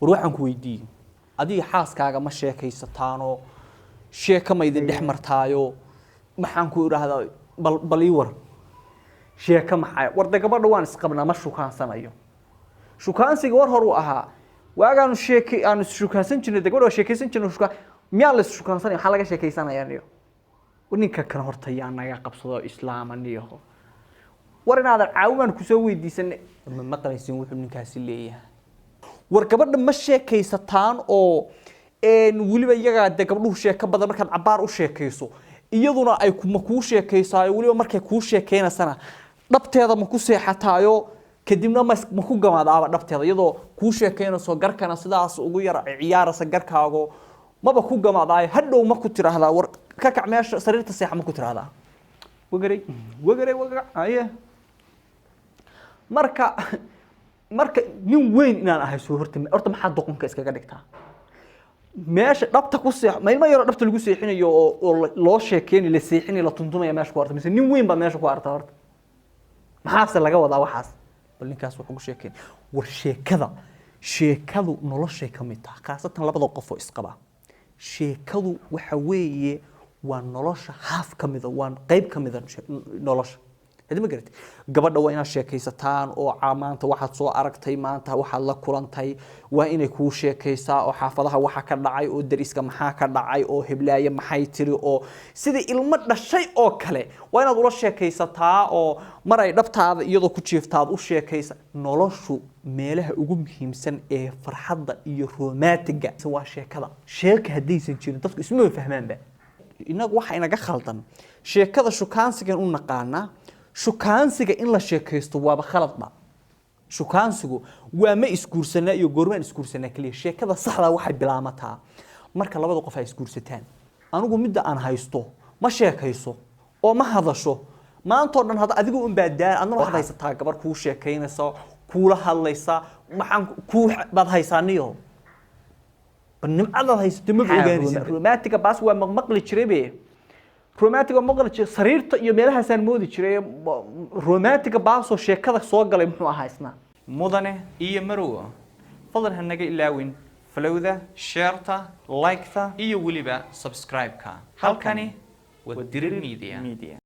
وروحن كويدي أدي حاس كاغا ما شيكي ستانو شيكا ما يدين دحمر تايو محان كويرا هذا بليور شيكا محاي وردا قبر دوان اسقبنا ما شوكان سنايو شوكان سيغور هرو أها واغانو شيكي أنا شوكان سنجن دقبر شيكي سنجن شوكان ميال شوكان سنايو حالاga sheekaysanayaan ninka kan hortayaan naga qabsado islaamaniyo warinaada caawin ku soo weydiisan ma maqlaysin wuxuu ninkaasi leeyahay war gabadha ma sheekaysataan oo waliba iyaga gabadhu sheeka badan marka cabaar u sheekayso iyaduna ay kuma ku sheekaysaayo waliba markay ku sheekaynasana dhabteeda ma ku seexataayo kadibna ma ku gamaadaaba dhabteeda iyadoo ku sheekaynayso garkana sidaas ugu yar ciyaarasa garkaago maba ku gamaadaay hadhow ma ku tiraahdaa war ka kac meesha sariirta seexa ma ku tiraahdaa wagaray aye marka nin weyn inaan ahay soo horta maxaa doqonka iskaga dhigtaa meesha dhabta ku seex ma ilma yar dhabta lagu seexinayo oo loo sheekeen la seexinayo la tuntumaya meesha ku arta mise nin weyn ba meesha ku arta horta maxaa laga wadaa waxaas bal ninkaas wuxuu ku sheekeen war sheekadu noloshay ka mid tahay khaasatan labada qof oo isqaba sheekadu waxa weeye waa nolosha haaf kamid ah waa qayb kamid ah nolosha hadii ma garatay gabadha waa inaad sheekaysataan oo maanta waxaad soo aragtay maanta waxaad la kulantay waa inay ku sheekaysaa oo xaafadaha waxa ka dhacay oo dariska maxaa ka dhacay oo hiblaaye maxay tiri oo sidii ilmo dhashay oo kale waa inaad ula sheekaysataa oo mar ay dhabtaada iyadoo ku jiiftaad u sheekaysa noloshu meelaha ugu muhiimsan ee farxadda iyo romantiga waa sheeka hadaysan jirin dadku isma fahmaanba inagu waxa inaga khaldan sheekada shukaansigan u naqaana shukaansiga in la sheekaysto waaba khaladba shukaansigu waa ma isguursanaa iyo goormaan isguursanaa kaliya sheekada saxda waxay bilaamataa marka labada qof ay isguursataan anigu midda aan haysto ma sheekayso oo ma hadasho maanta dhan hada adigu un baadaan adna waxaad haysataa gabar ku sheekaynaysa kula hadlaysa maxaan ku baad haysaaniyo nimcada haysto ma ogaanaysa romantiga baas waa maqli jiray romantiga maqli sariirta iyo meelahaasaan moodi jiray romantiga baasoo sheekada soo galay muxuu ahaa isna mudane iyo marwo fadlan hanaga ilaawin falowda shareta like-ta iyo waliba subscribe-ka halkani waa Dirir Media